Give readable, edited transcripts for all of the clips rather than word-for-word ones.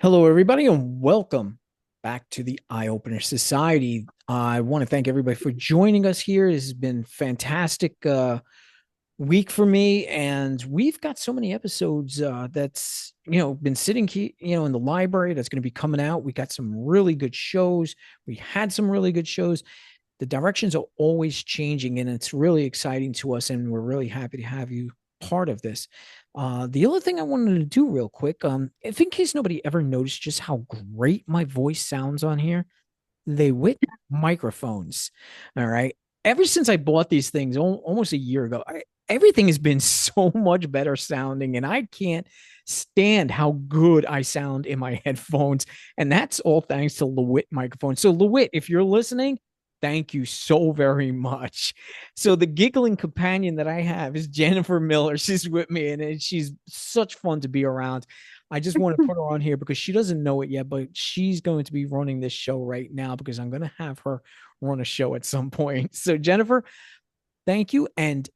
Hello, everybody, and welcome back to the EyeOpener Society. I want to thank everybody for joining us here. This has been fantastic week for me, and we've got so many episodes that's been sitting here, in the library that's going to be coming out. We got some really good shows. We had some really good shows. The directions are always changing, and it's really exciting to us, and we're really happy to have you part of this. The other thing I wanted to do real quick, if in case nobody ever noticed just how great my voice sounds on here, they with microphones. All right. Ever since I bought these things almost a year ago, everything has been so much better sounding, and I can't stand how good I sound in my headphones. And that's all thanks to Lewitt microphones. So, Lewitt, if you're listening, thank you so very much. So, the giggling companion that I have is Jennifer Miller. She's with me, and she's such fun to be around. I just want to put her on here because she doesn't know it yet, but she's going to be running this show right now because I'm going to have her run a show at some point. So, Jennifer, thank you. And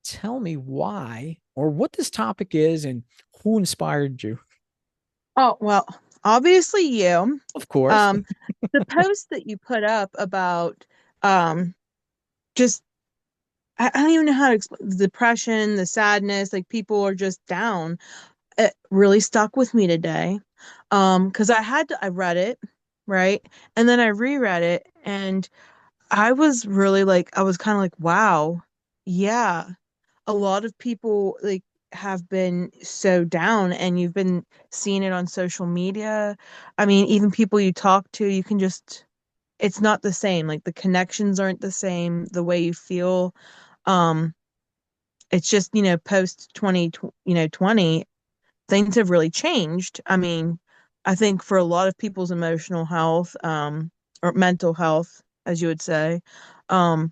tell me why or what this topic is and who inspired you. Oh, well, obviously you. Of course. Um, the post that you put up about um just I don't even know how to explain the depression, the sadness, like people are just down. It really stuck with me today. Because I read it, right? And then I reread it and I was really like I was kind of like, wow, yeah. A lot of people like have been so down and you've been seeing it on social media. I mean, even people you talk to, you can just it's not the same. Like the connections aren't the same, the way you feel. Um, it's just, post 20, 20, things have really changed. I mean, I think for a lot of people's emotional health, or mental health, as you would say, um,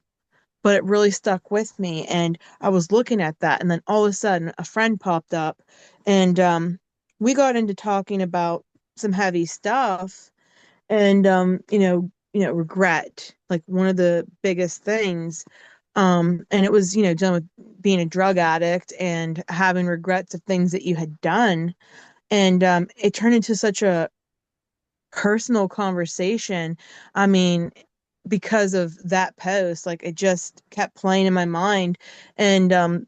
but it really stuck with me. And I was looking at that, and then all of a sudden, a friend popped up, and we got into talking about some heavy stuff, and regret, like one of the biggest things. And it was, done with being a drug addict and having regrets of things that you had done. And it turned into such a personal conversation. I mean, because of that post, like it just kept playing in my mind. And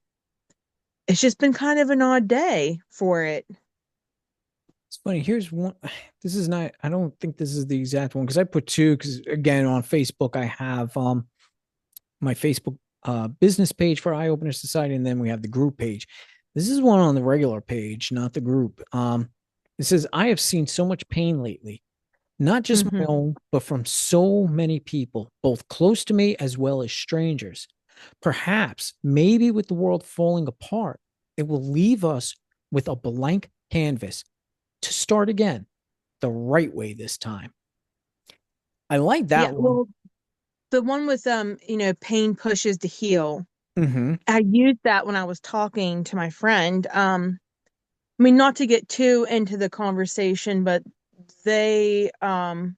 it's just been kind of an odd day for it. It's funny. Here's one. This is not, I don't think this is the exact one because I put two because again on Facebook I have my Facebook business page for Eye Opener Society, and then we have the group page. This is one on the regular page, not the group. It says, I have seen so much pain lately, not just my Hmm. own, but from so many people, both close to me as well as strangers. Perhaps, maybe with the world falling apart, it will leave us with a blank canvas to start again the right way this time. I like Yeah, that one. well, the one with pain pushes to heal. Mm-hmm. I used that when I was talking to my friend. I mean, not to get too into the conversation, but they are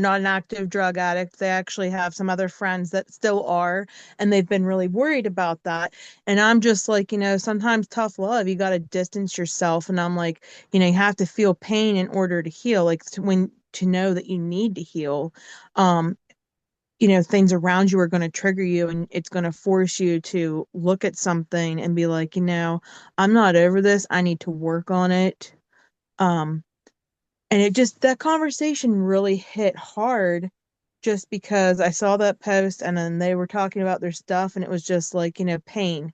not an active drug addict. They actually have some other friends that still are, and they've been really worried about that. And I'm just like, sometimes tough love, you got to distance yourself. And I'm like, you have to feel pain in order to heal, like to know that you need to heal. Um, things around you are going to trigger you and it's going to force you to look at something and be like, I'm not over this. I need to work on it. Um, and it just, that conversation really hit hard just because I saw that post and then they were talking about their stuff and it was just like, pain,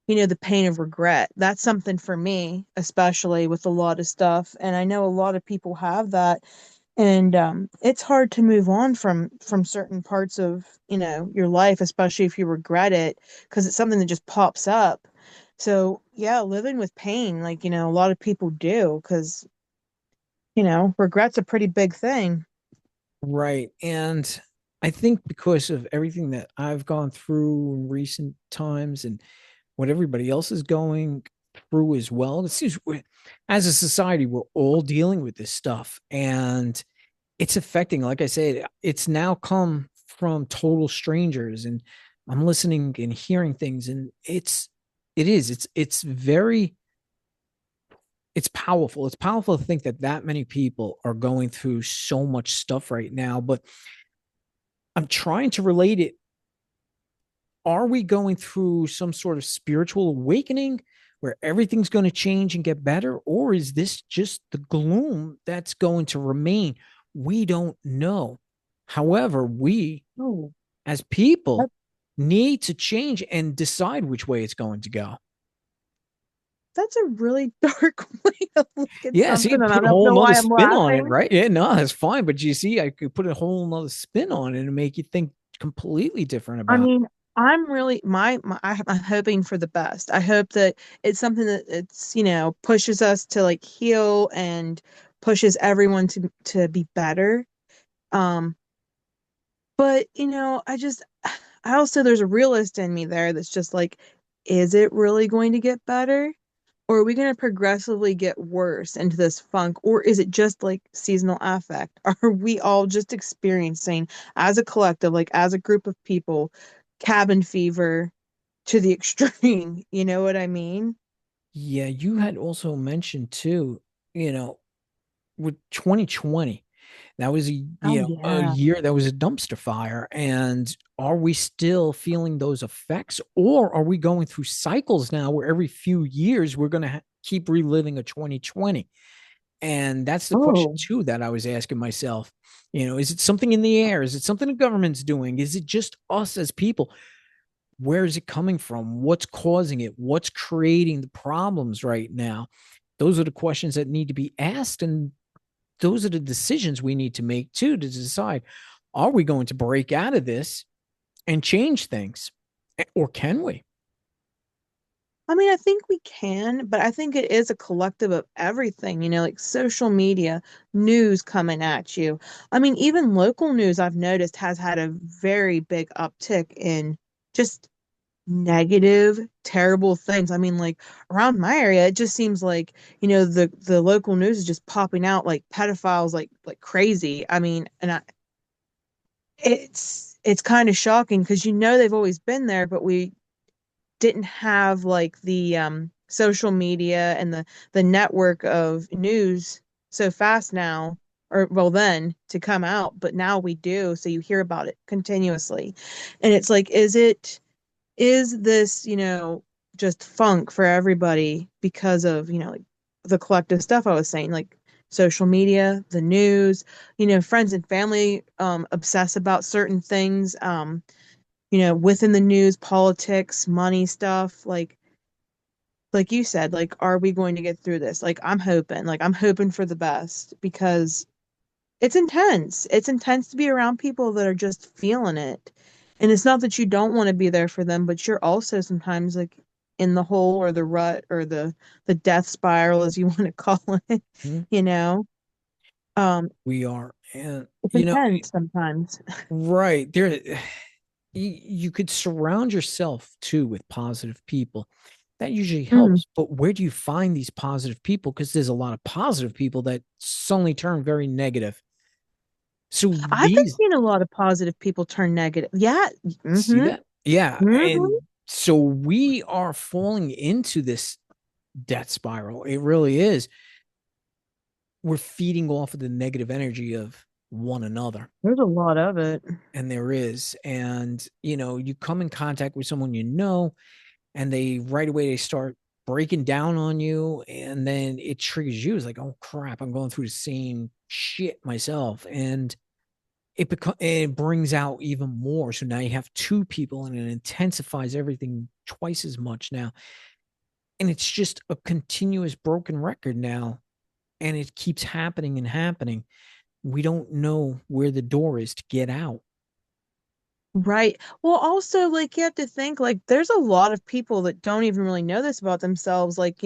the pain of regret. That's something for me, especially with a lot of stuff. And I know a lot of people have that and it's hard to move on from certain parts of your life, especially if you regret it, because it's something that just pops up. So yeah, living with pain, like a lot of people do, because regret's a pretty big thing. Right. And I think because of everything that I've gone through in recent times and what everybody else is going through as well, it seems as a society, we're all dealing with this stuff. And it's affecting, like I said, it's now come from total strangers. And I'm listening and hearing things, and it's very it's powerful. It's powerful to think that that many people are going through so much stuff right now. But I'm trying to relate it. Are we going through some sort of spiritual awakening where everything's going to change and get better? Or is this just the gloom that's going to remain? We don't know. However, we Oh, as people that, need to change and decide which way it's going to go. that's a really dark way to look at Yeah, see, something, and I put a don't whole know nother why I'm spin on it, laughing. right? Yeah, no, that's fine. But you see, I could put a whole nother spin on it and make you think completely different I about. mean, I'm really I'm hoping for the best. I hope that it's something that it's, pushes us to like heal and pushes everyone to be better. Um, but I also there's a realist in me there that's just like, is it really going to get better? Or are we going to progressively get worse into this funk? Or is it just like seasonal affect? Are we all just experiencing as a collective, like as a group of people, cabin fever to the extreme? You know what I mean? Yeah, you had also mentioned too, you know, with 2020, that was Oh a yeah. year that was a dumpster fire. And are we still feeling those effects, or are we going through cycles now where every few years we're going to keep reliving a 2020? And that's the question Oh, too that I was asking myself. Is it something in the air? Is it something the government's doing? Is it just us as people? Where is it coming from? What's causing it? What's creating the problems right now? Those are the questions that need to be asked. And those are the decisions we need to make too, to decide, are we going to break out of this and change things? Or can we? I mean, I think we can, but I think it is a collective of everything, like social media, news coming at you. I mean, even local news I've noticed has had a very big uptick in just negative, terrible things. I mean, like around my area, it just seems like, the local news is just popping out like pedophiles like crazy. I mean, it's kind of shocking because they've always been there, but we didn't have like the social media and the network of news so fast now, or well then to come out, but now we do, so you hear about it continuously. And it's like, is this, just funk for everybody because of, like the collective stuff I was saying, like social media, the news, friends and family obsess about certain things, within the news, politics, money stuff, like you said, like, are we going to get through this? I'm hoping for the best because it's intense. It's intense to be around people that are just feeling it. And it's not that you don't want to be there for them, but you're also sometimes like in the hole or the rut or the death spiral, as you want to call it, Hmm? you know? Um, We are. And, it's intense sometimes. right there, you could surround yourself too with positive people. That usually Mm. helps. But where do you find these positive people? Because there's a lot of positive people that suddenly turn very negative. So I've been these, seeing a lot of positive people turn negative. Yeah. see Mm-hmm. that? Yeah. Mm-hmm. And so we are falling into this death spiral. It really is. We're feeding off of the negative energy of one another. There's a lot of it. And there is. And, you come in contact with someone and they right away they start breaking down on you. And then it triggers you. It's like, oh crap, I'm going through the same shit myself. And it brings out even more. So now you have two people and it intensifies everything twice as much now. And it's just a continuous broken record now. And it keeps happening and happening. We don't know where the door is to get out. Right. Well, also, like, you have to think, like, there's a lot of people that don't even really know this about themselves. Like,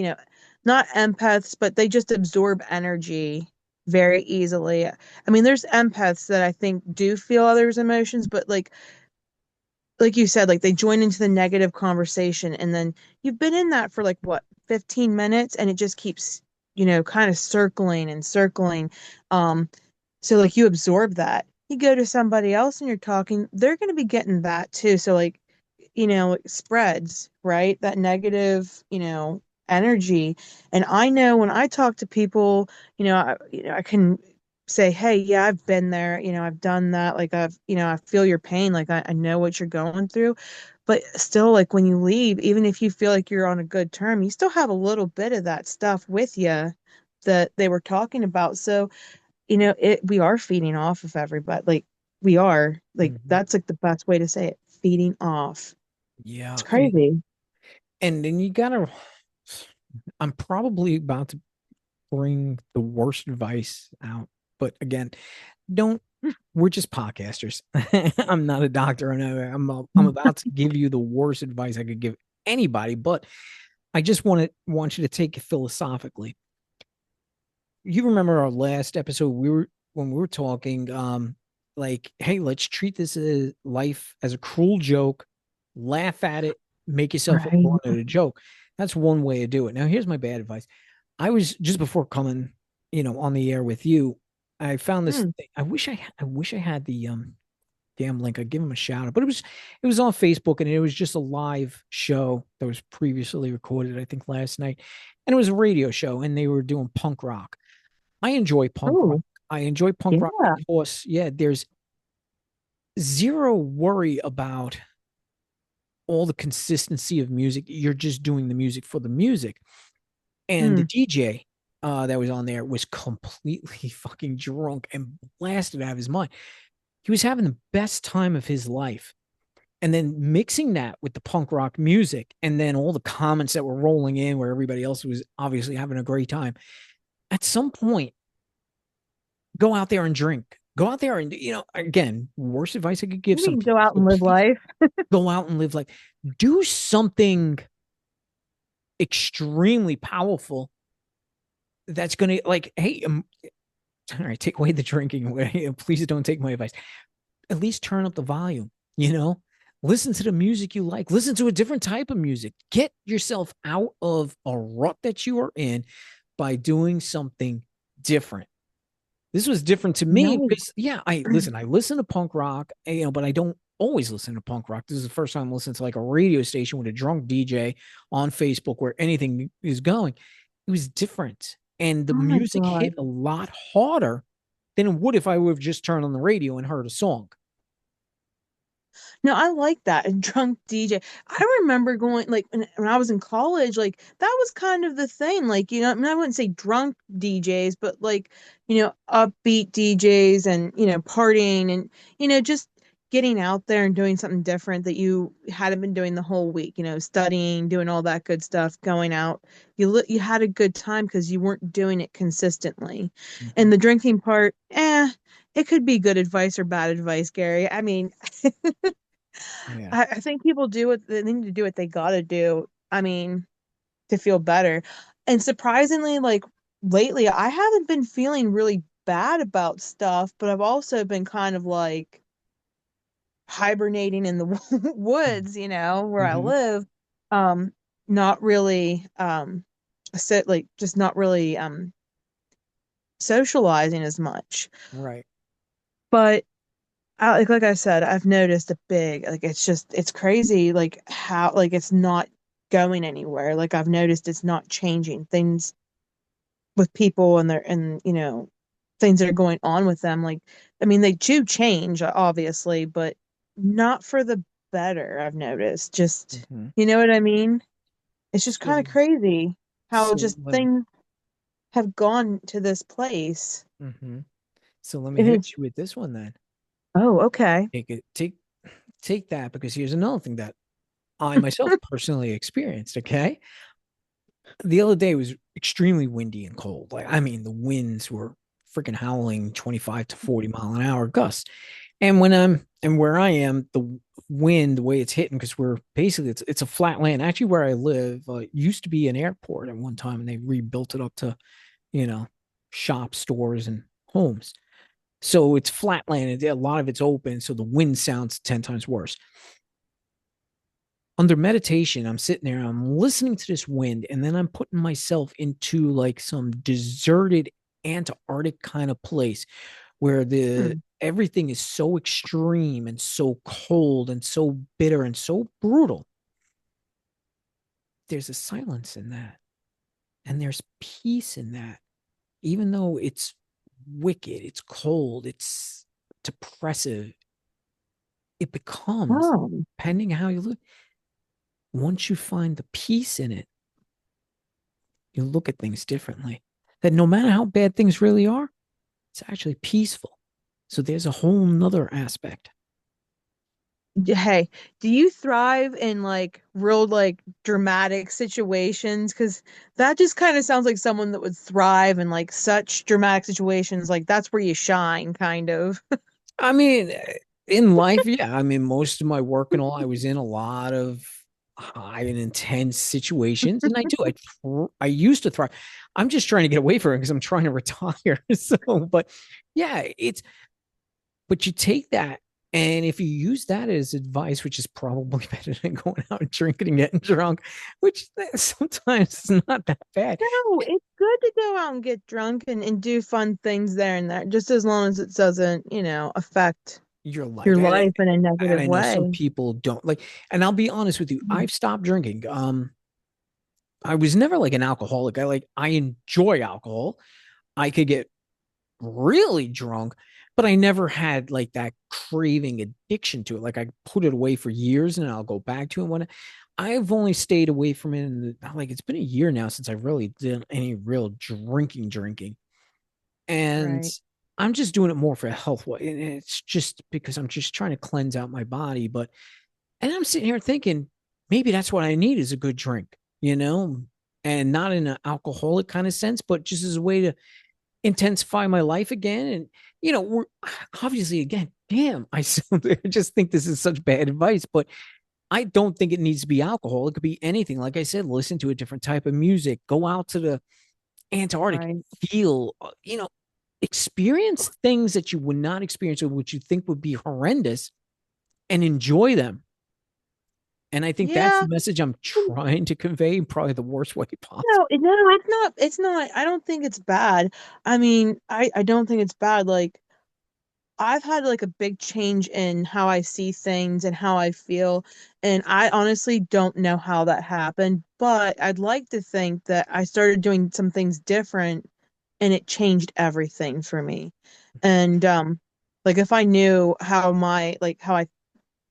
not empaths, but they just absorb energy very easily. I mean, there's empaths that I think do feel others' emotions, but like you said, like they join into the negative conversation, and then you've been in that for like what, 15 minutes, and it just keeps, kind of circling and circling. Um, so like you absorb that. You go to somebody else and you're talking, they're going to be getting that too. So like, it spreads, right? That negative, energy. And I know when I talk to people, I can say, hey, yeah, I've been there, I've done that. Like I feel your pain. Like I know what you're going through. But still, like when you leave, even if you feel like you're on a good term, you still have a little bit of that stuff with you that they were talking about. So, we are feeding off of everybody. Like we are, like Mhm. that's like the best way to say it, feeding off. It's Yeah. crazy. And then you gotta, I'm probably about to bring the worst advice out, but again, don't, we're just podcasters. I'm not a doctor. I'm about to give you the worst advice I could give anybody, but I just want you to take it philosophically. You remember our last episode, when we were talking, like, hey, let's treat this life as a cruel joke, laugh at it, make yourself Right. fun at a joke. That's one way to do it. Now here's my bad advice. I was just before coming, on the air with you, I found this Hmm. thing. I wish I had the damn link. I'd give him a shout out. But it was on Facebook, and it was just a live show that was previously recorded, I think last night. And it was a radio show, and they were doing punk rock. I enjoy punk rock. Oh, I enjoy punk rock yeah. because, yeah, there's zero worry about all the consistency of music. You're just doing the music for the music. And the Hmm. DJ that was on there was completely fucking drunk and blasted out of his mind. He was having the best time of his life. And then mixing that with the punk rock music, and then all the comments that were rolling in where everybody else was obviously having a great time. At some point, go out there and drink. Go out there and, again, worst advice I could give You some can go people. out So and live please life. go out and live like, do something extremely powerful that's going to, like, hey, all right, take away the drinking away. Please don't take my advice. At least turn up the volume, you know? Listen to the music you like. Listen to a different type of music. Get yourself out of a rut that you are in by doing something different. This was different to me Nice. because, yeah, I listen to punk rock, but I don't always listen to punk rock. This is the first time I'm listening to like a radio station with a drunk DJ on Facebook where anything is going. It was different. And the Oh my music hit God. a lot harder than it would if I would have just turned on the radio and heard a song. No, I like that. A drunk DJ. I remember going like when I was in college, like that was kind of the thing. Like, I mean, I wouldn't say drunk DJs, but like, upbeat DJs and, partying and, just getting out there and doing something different that you hadn't been doing the whole week, studying, doing all that good stuff, going out. You had a good time because you weren't doing it consistently. And Mhm. the drinking part, it could be good advice or bad advice, Gary. I mean, Yeah. I think people do what they need to do what they gotta do. I mean, to feel better. And surprisingly, like lately, I haven't been feeling really bad about stuff, but I've also been kind of like hibernating in the woods, where I Mm-hmm. live. Um, not really, so like just not really socializing as much. Right. But like I said, I've noticed a big, like it's crazy like how like it's not going anywhere. Like I've noticed it's not changing things with people and their and things that are going on with them. Like I mean they do change obviously, but not for the better, I've noticed. Just Mm-hmm. you know what I mean? It's just So, kind of crazy how so just let me, things have gone to this place. mm-hmm. So let me It is, hit you with this one then. oh, okay. Take that, because here's another thing that I myself personally experienced. Okay. The other day was extremely windy and cold. Like, I mean, the winds were freaking howling 25 to 40 mile an hour gusts. And where I am, the wind, the way it's hitting, because we're basically, it's a flat land. Actually, where I live, used to be an airport at one time, and they rebuilt it up to, you know, shop, stores, and homes. So it's flat land, and a lot of it's open. So the wind sounds 10 times worse. Under meditation, I'm sitting there, I'm listening to this wind, and then I'm putting myself into like some deserted Antarctic kind of place where the Hmm. everything is so extreme and so cold and so bitter and so brutal. There's a silence in that. And there's peace in that, even though it's wicked, it's cold, it's depressive. It becomes, Oh, depending how you look, once you find the peace in it, you look at things differently. That no matter how bad things really are, it's actually peaceful. So there's a whole nother aspect. hey, do you thrive in like real like dramatic situations? Because that just kind of sounds like someone that would thrive in like such dramatic situations. Like that's where you shine, kind of. I mean, in life, yeah. I mean, most of my work and all, I was in a lot of high and intense situations, and I do. I used to thrive. I'm just trying to get away from it because I'm trying to retire. So, but yeah, it's but you take that, and if you use that as advice, which is probably better than going out and drinking and getting drunk, which sometimes is not that bad. No, it's good to go out and get drunk and do fun things there and there, just as long as it doesn't, affect Your life, your and life in a and negative I know some way. people don't like. And I'll be honest with you, Mhm. I've stopped drinking. I was never like an alcoholic. I enjoy alcohol. I could get really drunk, but I never had like that craving addiction to it. Like I put it away for years and I'll go back to it when I've only stayed away from it. And like it's been a year now since I really did any real drinking. And Right. I'm just doing it more for health. And it's just because I'm just trying to cleanse out my body. But, and I'm sitting here thinking, maybe that's what I need is a good drink, you know, and not in an alcoholic kind of sense, but just as a way to intensify my life again. And, we're obviously, again, damn, I just think this is such bad advice, but I don't think it needs to be alcohol. It could be anything. Like I said, listen to a different type of music, go out to the Antarctic, Right. feel, experience things that you would not experience or which you think would be horrendous and enjoy them. And I think that's Yeah. the message I'm trying to convey in probably the worst way possible. No, it's not. It's not. I don't think it's bad. I mean, I don't think it's bad. Like, I've had like a big change in how I see things and how I feel. And I honestly don't know how that happened, but I'd like to think that I started doing some things different and it changed everything for me. And like if I knew how I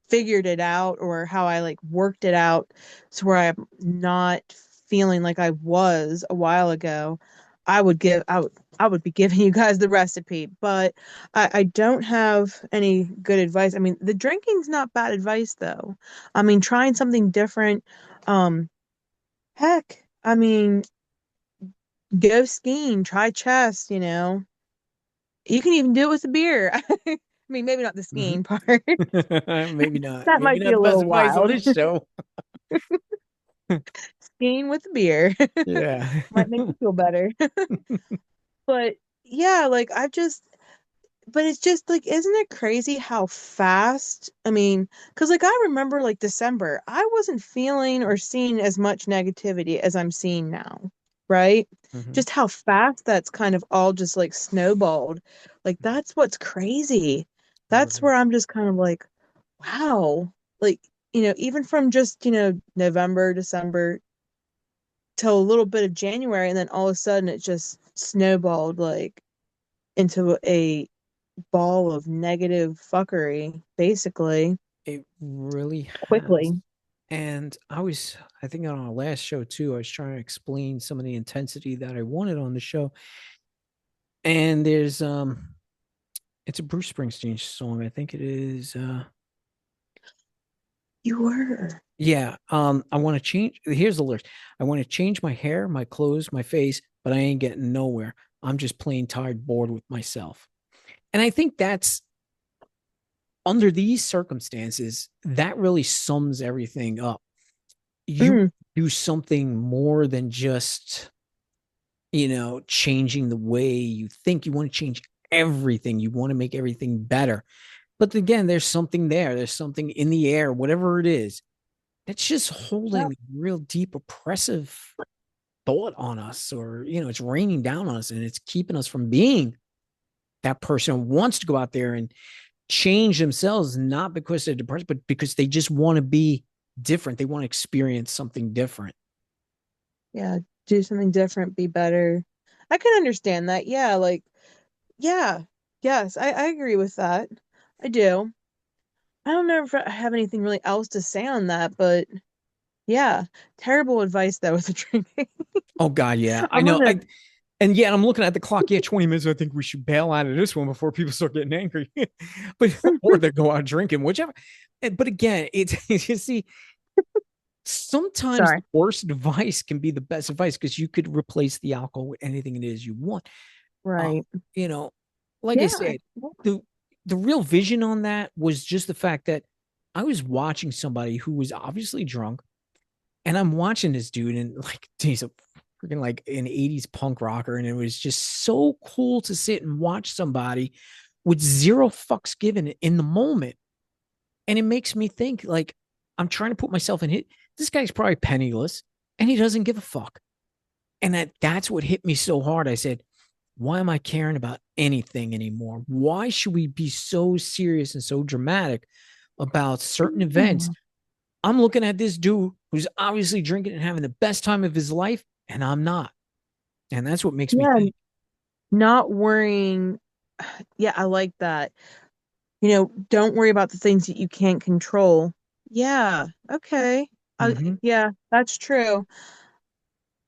figured it out or how I like worked it out to where I'm not feeling like I was a while ago, I would be giving you guys the recipe, but I don't have any good advice. I mean, the drinking's not bad advice though. I mean, trying something different, um, heck, I mean, go skiing, try chess, you know. You can even do it with a beer. I mean, maybe not the skiing part. Maybe not. That Maybe might be not a the best little advice on wild. this show. Skiing with a beer Yeah. might make you feel better. But yeah, like but it's just like, isn't it crazy how fast? I mean, because like I remember like December, I wasn't feeling or seeing as much negativity as I'm seeing now, right? Mhm. Just how fast that's kind of all just like snowballed. Like that's what's crazy. That's Right. where I'm just kind of like, wow. Like, even from just, November, December till a little bit of January, and then all of a sudden it just snowballed like into a ball of negative fuckery, basically, It really has. quickly. And I think on our last show too, I was trying to explain some of the intensity that I wanted on the show. And it's a Bruce Springsteen song. I think it is You were. yeah. I want to change. Here's the lyrics. I want to change my hair, my clothes, my face, but I ain't getting nowhere. I'm just plain tired, bored with myself. And I think that's under these circumstances, that really sums everything up. You Mm, do something more than just, changing the way you think. You want to change everything. You want to make everything better. But again, there's something there. There's something in the air, whatever it is, that's just yeah, holding real deep oppressive thought on us, or, it's raining down on us and it's keeping us from being that person who wants to go out there and change themselves, not because they're depressed, but because they just want to be different. They want to experience something different. yeah. do something different, be better. I can understand that. Yeah, like, yeah, yes, I agree with that. I do. I don't know if I have anything really else to say on that, but yeah, terrible advice though with the drinking. Oh God, yeah, I I'm know. gonna, And yeah, I'm looking at the clock. Yeah, 20 minutes. I think we should bail out of this one before people start getting angry. But or they go out drinking, whichever. But again, it's you see, sometimes the sorry. worst advice can be the best advice because you could replace the alcohol with anything it is you want. Um, Right. you know, like I Yeah. said, the the real vision on that was just the fact that I was watching somebody who was obviously drunk, and I'm watching this dude, and like he's a freaking like an 80s punk rocker, and it was just so cool to sit and watch somebody with zero fucks given in the moment. And it makes me think like I'm trying to put myself in it. This guy's probably penniless and he doesn't give a fuck. And that's what hit me so hard. I said, why am I caring about anything anymore? Why should we be so serious and so dramatic about certain events? Yeah. I'm looking at this dude who's obviously drinking and having the best time of his life, and I'm not. And that's what makes me Yeah, think. not worrying. Yeah, I like that. You know, don't worry about the things that you can't control. Yeah, okay. Mm-hmm. Yeah, that's true.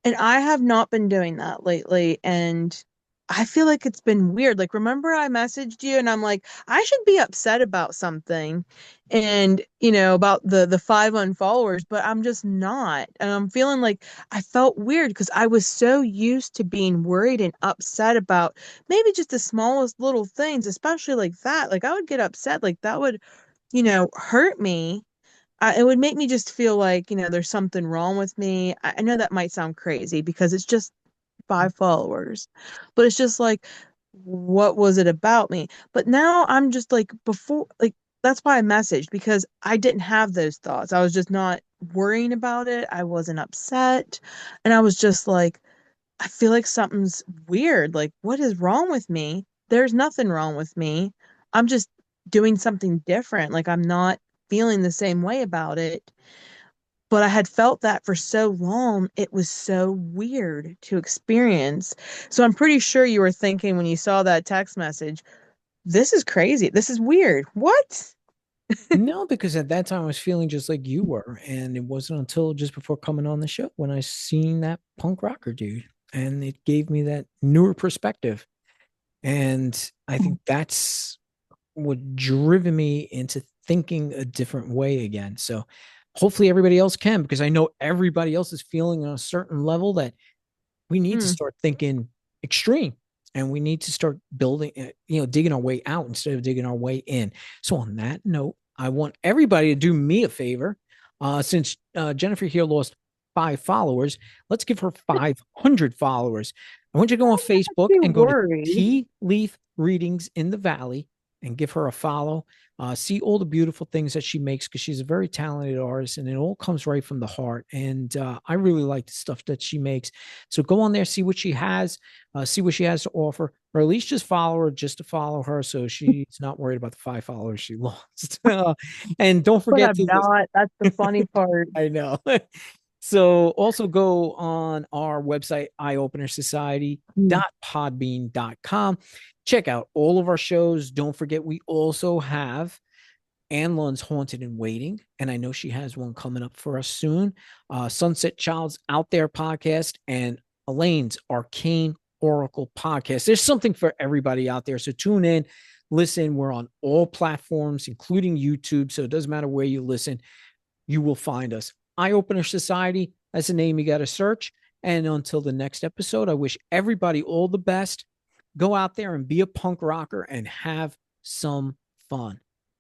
And I have not been doing that lately. And I feel like it's been weird. Like, remember I messaged you and I'm like, I should be upset about something and, about the five unfollowers, but I'm just not. And I'm feeling like I felt weird because I was so used to being worried and upset about maybe just the smallest little things, especially like that. Like, I would get upset, like, that would, hurt me. It would make me just feel like, there's something wrong with me. I know that might sound crazy because it's just five followers, but it's just like, what was it about me? But now I'm just like, before, like, that's why I messaged because I didn't have those thoughts. I was just not worrying about it. I wasn't upset. And I was just like, I feel like something's weird. Like, what is wrong with me? There's nothing wrong with me. I'm just doing something different. Like, I'm not feeling the same way about it. But I had felt that for so long, it was so weird to experience. So I'm pretty sure you were thinking when you saw that text message, this is crazy. This is weird. What? No, because at that time I was feeling just like you were. And it wasn't until just before coming on the show when I seen that punk rocker dude. And it gave me that newer perspective. And I think that's what driven me into thinking a different way again. So hopefully everybody else can, because I know everybody else is feeling on a certain level that we need to Hmm. start thinking extreme, and we need to start building, digging our way out instead of digging our way in. So on that note, I want everybody to do me a favor. Since Jennifer here lost 5 followers, let's give her 500 followers. I want you to go on Facebook Be and go to worried. Tea Leaf Readings in the Valley and give her a follow. See all the beautiful things that she makes because she's a very talented artist, and it all comes right from the heart. And I really like the stuff that she makes. So go on there, see what she has to offer, or at least just follow her just to follow her, so she's not worried about the 5 followers she lost. And don't But forget I'm to listen. not. That's the funny part. I know. So also go on our website, Hmm. eyeopenersociety.podbean.com. Check out all of our shows. Don't forget, we also have Ann Lund's Haunted and Waiting, and I know she has one coming up for us soon. Sunset Child's Out There podcast, and Elaine's Arcane Oracle podcast. There's something for everybody out there. So tune in, listen. We're on all platforms, including YouTube. So it doesn't matter where you listen, you will find us. Eye Opener Society, that's a name you got to search. And until the next episode, I wish everybody all the best. Go out there and be a punk rocker and have some fun.